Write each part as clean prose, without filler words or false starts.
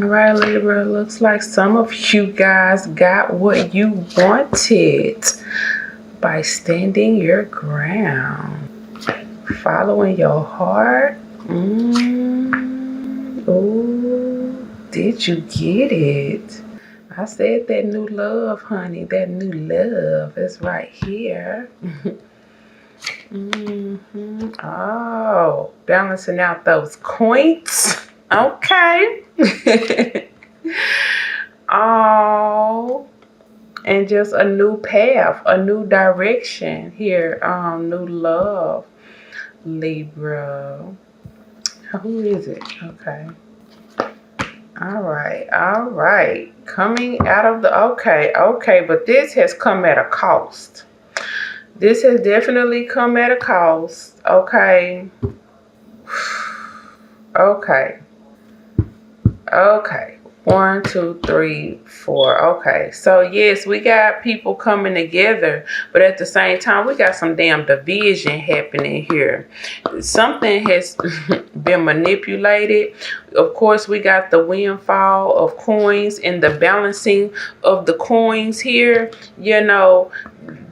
All right, Libra, looks like some of you guys got what you wanted by standing your ground, following your heart. Oh, did you get it? I said that new love, honey. That new love is right here. Oh, balancing out those coins. Okay. Oh, and just a new path, a new direction here. New love, Libra. Who is it? Okay. All right. Coming out of the, okay, but this has come at a cost. This has definitely come at a cost. Okay. Okay. 1, 2, 3, 4. Okay. So yes, we got people coming together, but at the same time, we got some damn division happening here. Something has been manipulated. Of course, we got the windfall of coins and the balancing of the coins here,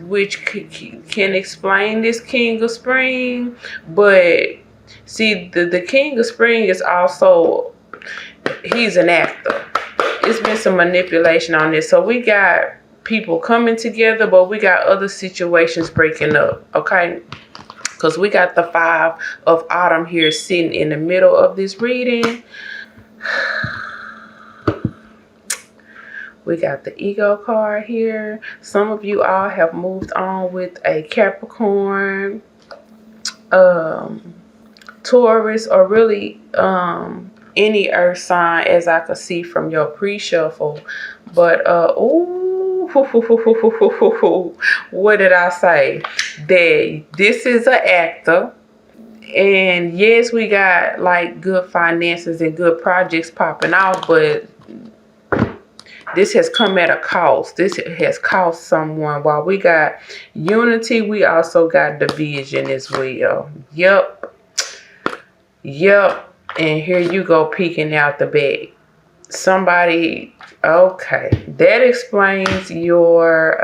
which can explain this King of Spring. But see, the King of Spring is also, he's an actor. It's been some manipulation on this. So we got people coming together, but we got other situations breaking up, okay? Because we got the 5 of Autumn here sitting in the middle of this reading. We got the Ego card here. Some of you all have moved on with a Capricorn, Taurus, or really any earth sign, as I could see from your pre-shuffle. But what did I say? That this is an actor. And yes, we got like good finances and good projects popping out, but this has come at a cost. This has cost someone. While we got unity, we also got division as well. Yep. And here you go peeking out the bag. Somebody, okay. That explains your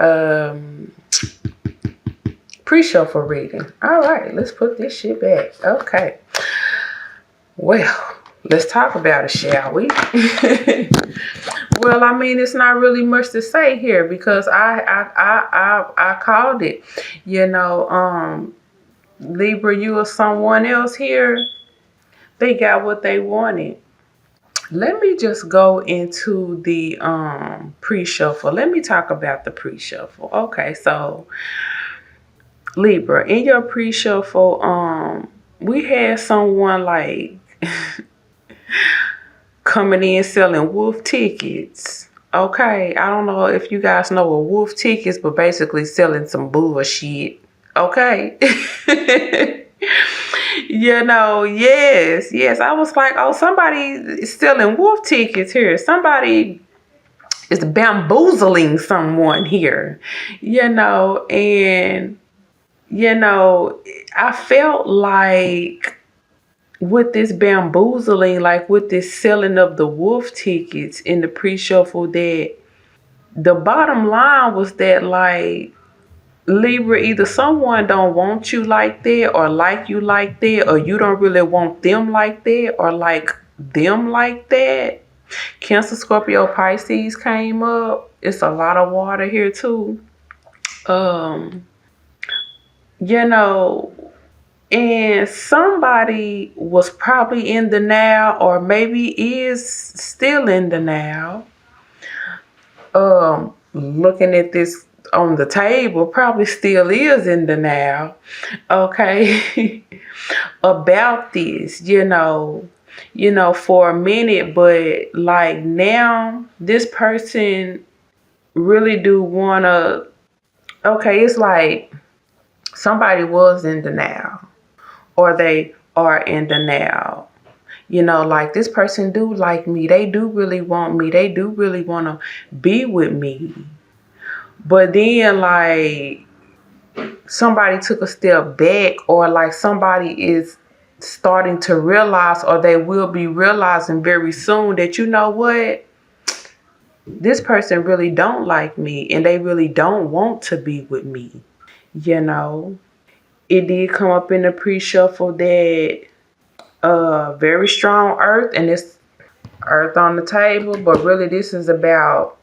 pre-shuffle reading. All right, let's put this shit back. Okay. Well, let's talk about it, shall we? Well, I mean, it's not really much to say here because I called it. Libra, you or someone else here, they got what they wanted. Let me just go into the pre-shuffle. Let me talk about the pre-shuffle. Okay, so Libra, in your pre-shuffle, we had someone like coming in selling wolf tickets. Okay, I don't know if you guys know what wolf tickets, but basically selling some bullshit. Okay. Yes. I was like, oh, somebody is selling wolf tickets here. Somebody is bamboozling someone here, and, I felt like with this bamboozling, like with this selling of the wolf tickets in the pre-shuffle, that the bottom line was that, like, Libra, either someone don't want you like that or like you like that, or you don't really want them like that or like them like that. Cancer, Scorpio, Pisces came up. It's a lot of water here too. And somebody was probably in the now, or maybe is still in the now. Looking at this on the table, probably still is in the now. Okay. About this, for a minute, but like now, this person really do wanna, okay, it's like somebody was in the now, or they are in the now. Like this person do like me. They do really want me. They do really want to be with me. But then, like, somebody took a step back, or like somebody is starting to realize, or they will be realizing very soon, that you know what, this person really don't like me and they really don't want to be with me. You know, it did come up in the pre-shuffle that very strong earth, and it's earth on the table, but really this is about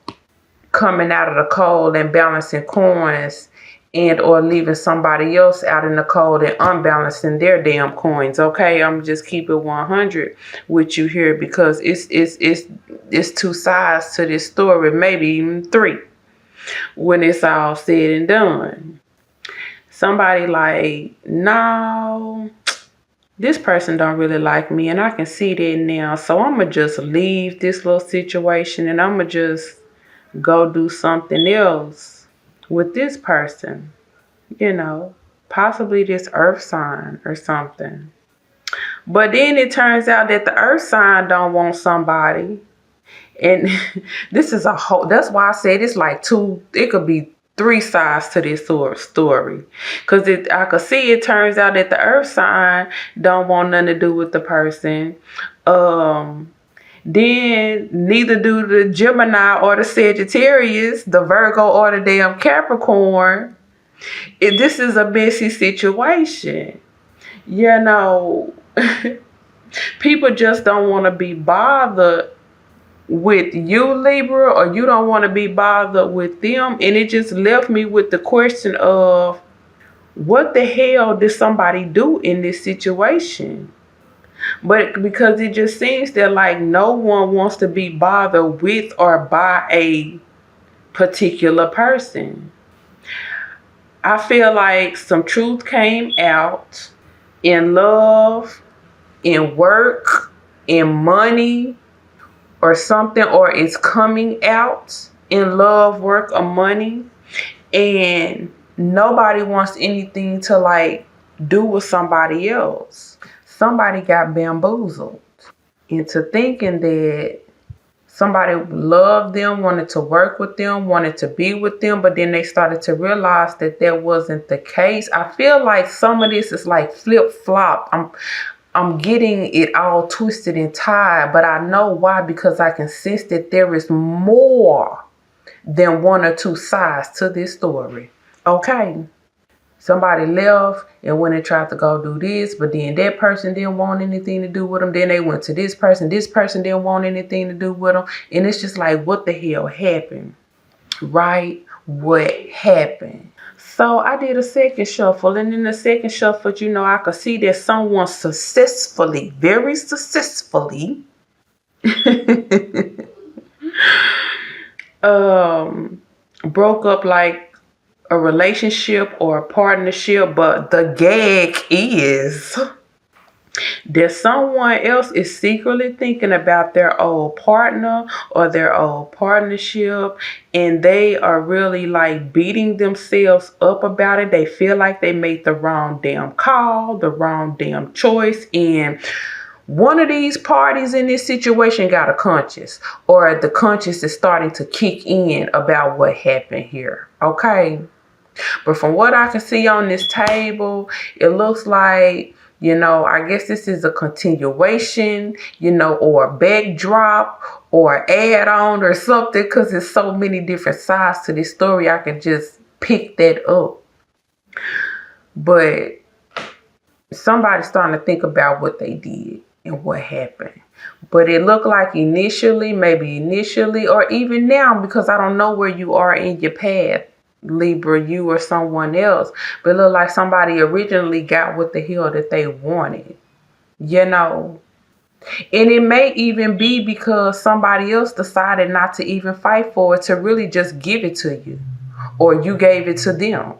coming out of the cold and balancing coins, and or leaving somebody else out in the cold and unbalancing their damn coins. Okay, I'm just keep it 100 with you here, because it's two sides to this story, maybe even three when it's all said and done. Somebody like, no, this person don't really like me and I can see that now, so I'm gonna just leave this little situation and I'm gonna just go do something else with this person, you know, possibly this earth sign or something. But then it turns out that the earth sign don't want somebody. And this is a whole, that's why I said it's like two, it could be three sides to this sort of story. Because I could see it turns out that the earth sign don't want nothing to do with the person. Then neither do the Gemini or the Sagittarius, the Virgo or the damn Capricorn. This is a messy situation. You know, people just don't want to be bothered with you, Libra, or you don't want to be bothered with them. And it just left me with the question of, what the hell did somebody do in this situation? But because it just seems that like no one wants to be bothered with or by a particular person. I feel like some truth came out in love, in work, in money, or something, or it's coming out in love, work, or money. And nobody wants anything to like do with somebody else. Somebody got bamboozled into thinking that somebody loved them, wanted to work with them, wanted to be with them, but then they started to realize that that wasn't the case. I feel like some of this is like flip-flop. I'm getting it all twisted and tied, but I know why, because I can sense that there is more than one or two sides to this story. Okay? Somebody left and went and tried to go do this, but then that person didn't want anything to do with them. Then they went to this person. This person didn't want anything to do with them. And it's just like, what the hell happened? Right? What happened? So I did a second shuffle. And in the second shuffle, you know, I could see that someone successfully, very successfully, broke up like a relationship or a partnership, but the gag is that someone else is secretly thinking about their old partner or their old partnership, and they are really like beating themselves up about it. They feel like they made the wrong damn call, the wrong damn choice, and one of these parties in this situation got a conscience, or the conscience is starting to kick in about what happened here. Okay? But from what I can see on this table, it looks like, you know, I guess this is a continuation, you know, or a backdrop or add on or something, because there's so many different sides to this story. I can just pick that up. But somebody's starting to think about what they did and what happened. But it looked like maybe initially, or even now, because I don't know where you are in your path, Libra, you or someone else, but it looked like somebody originally got what the hell that they wanted, you know. And it may even be because somebody else decided not to even fight for it, to really just give it to you, or you gave it to them.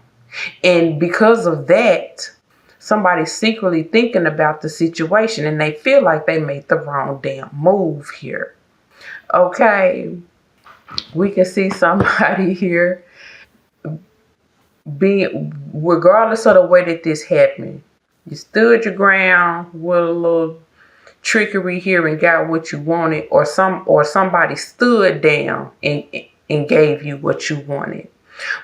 And because of that, somebody's secretly thinking about the situation and they feel like they made the wrong damn move here. Okay, we can see somebody here being, regardless of the way that this happened, you stood your ground with a little trickery here and got what you wanted, or somebody stood down and gave you what you wanted.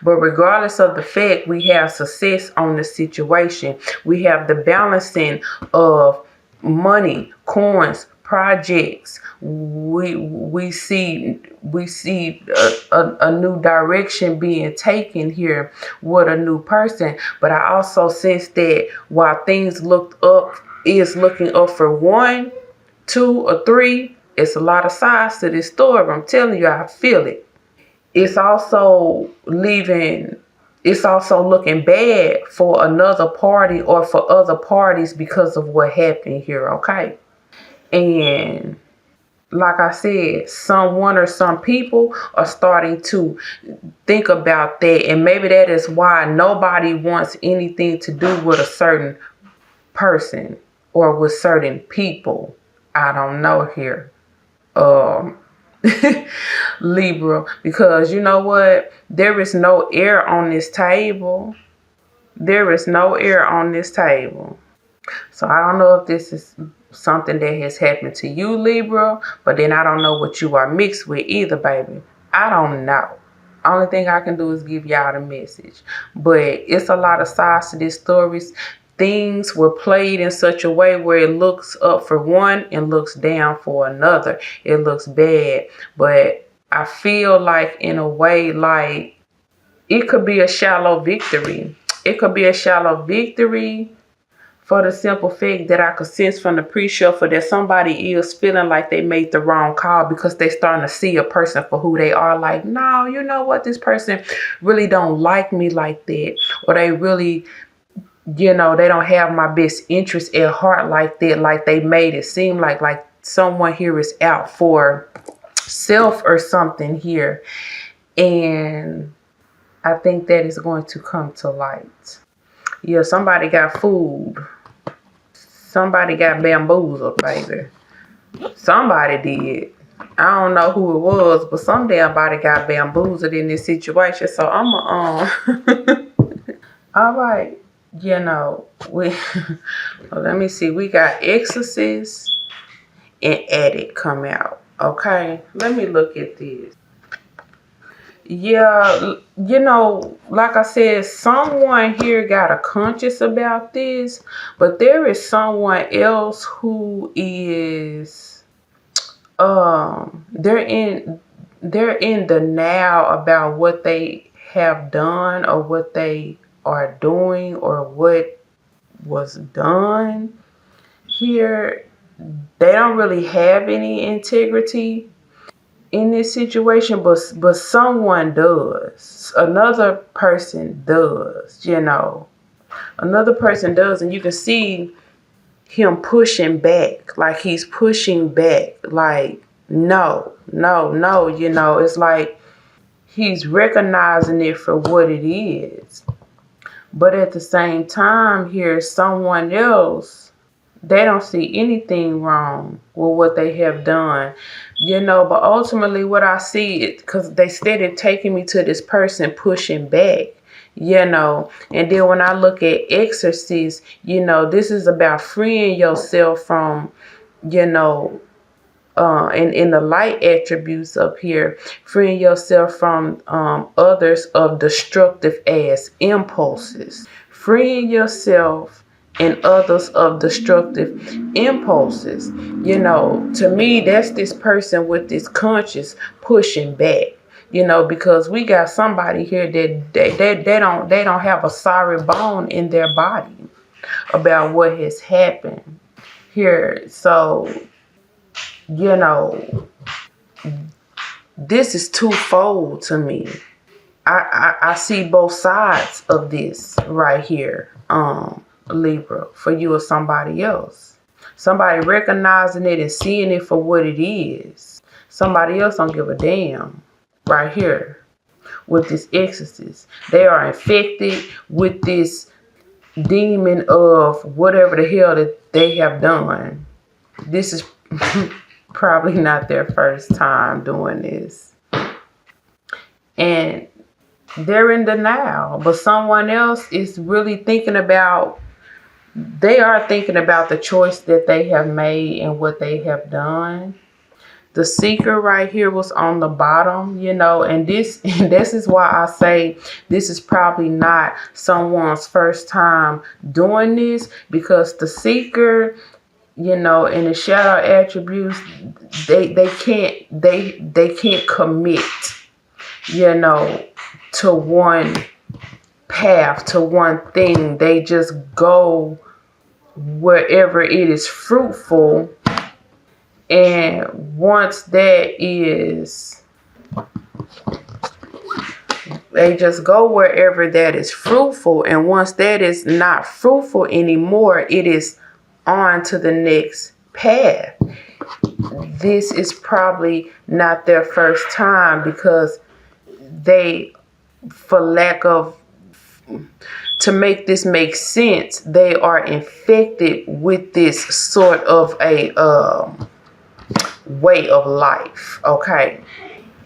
But regardless of the fact, we have success on the situation. We have the balancing of money, coins, projects. We see a new direction being taken here with a new person. But I also sense that while things is looking up for 1, 2, or 3, it's a lot of sides to this story. I'm telling you, I feel it. It's also leaving, it's also looking bad for another party or for other parties because of what happened here, okay? And like I said, someone or some people are starting to think about that, and maybe that is why nobody wants anything to do with a certain person or with certain people. I don't know here. Um Libra, because you know what? There is no air on this table. There is no air on this table. So I don't know if this is something that has happened to you, Libra, but then I don't know what you are mixed with either, baby. I don't know. Only thing I can do is give y'all the message. But it's a lot of sides to these stories. Things were played in such a way where it looks up for one and looks down for another. It looks bad. But I feel like in a way like it could be a shallow victory. It could be a shallow victory for the simple fact that I could sense from the pre-shuffle that somebody is feeling like they made the wrong call because they starting to see a person for who they are. Like, no, you know what? This person really don't like me like that. Or they really, they don't have my best interest at heart like that. Like they made it seem like someone here is out for self or something here. And I think that is going to come to light. Yeah, somebody got fooled. Somebody got bamboozled, baby. Somebody did. I don't know who it was, but some damn body got bamboozled in this situation. So I'm all right. We let me see. We got Exorcist and Addict come out. Okay, let me look at this. Yeah, like I said, someone here got a conscience about this, but there is someone else who is they're in the now about what they have done or what they are doing or what was done here. They don't really have any integrity in this situation, but someone does. Another person does, Another person does, and you can see him pushing back. Like he's pushing back. Like, no. It's like he's recognizing it for what it is. But at the same time, here's someone else. They don't see anything wrong with what they have done. But ultimately what I see it because they started taking me to this person pushing back, and then when I look at Exorcist, this is about freeing yourself from, in the light attributes up here, freeing yourself from others of destructive ass impulses, freeing yourself and others of destructive impulses. To me, that's this person with this conscience pushing back. Because we got somebody here that they don't have a sorry bone in their body about what has happened here. So, this is twofold to me. I see both sides of this right here. Libra, for you or somebody else. Somebody recognizing it and seeing it for what it is. Somebody else don't give a damn right here with this Exorcist. They are infected with this demon of whatever the hell that they have done. This is probably not their first time doing this. And they're in denial, but someone else is really thinking about the choice that they have made and what they have done. The Seeker right here was on the bottom, and this is why I say this is probably not someone's first time doing this, because the Seeker you know, in the shadow attributes, they can't commit, you know, to one path, to one thing. They just go wherever it is fruitful, and once that is, they just go wherever that is fruitful, and once that is not fruitful anymore, it is on to the next path. This is probably not their first time, because they, for lack of, to make this make sense, they are infected with this sort of a way of life. Okay,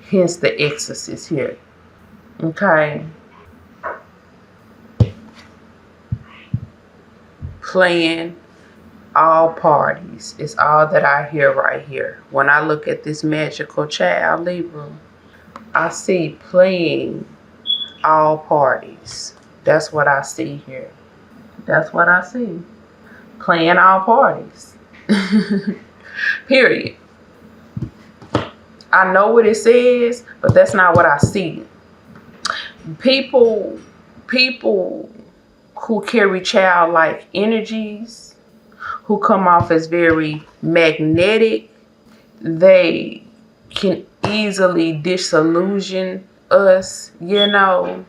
hence the exorcist here. Okay, playing all parties is all that I hear right here. When I look at this magical child, Libra, I see playing all parties. That's what I see here. That's what I see. Playing all parties. Period. I know what it says, but that's not what I see. People who carry childlike energies, who come off as very magnetic, they can easily disillusion us, you know.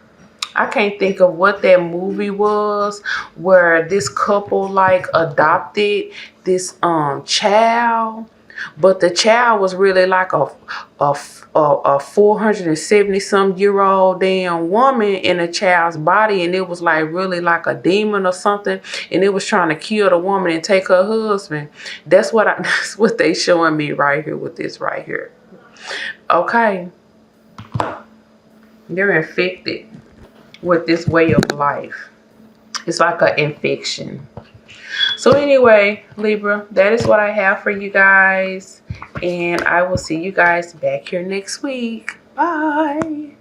I can't think of what that movie was where this couple like adopted this child, but the child was really like a 470 some year old damn woman in a child's body, and it was like really like a demon or something, and it was trying to kill the woman and take her husband. That's what they showing me right here with this right here. Okay, they're infected with this way of life. It's like an infection. So anyway, Libra, that is what I have for you guys, and I will see you guys back here next week. Bye.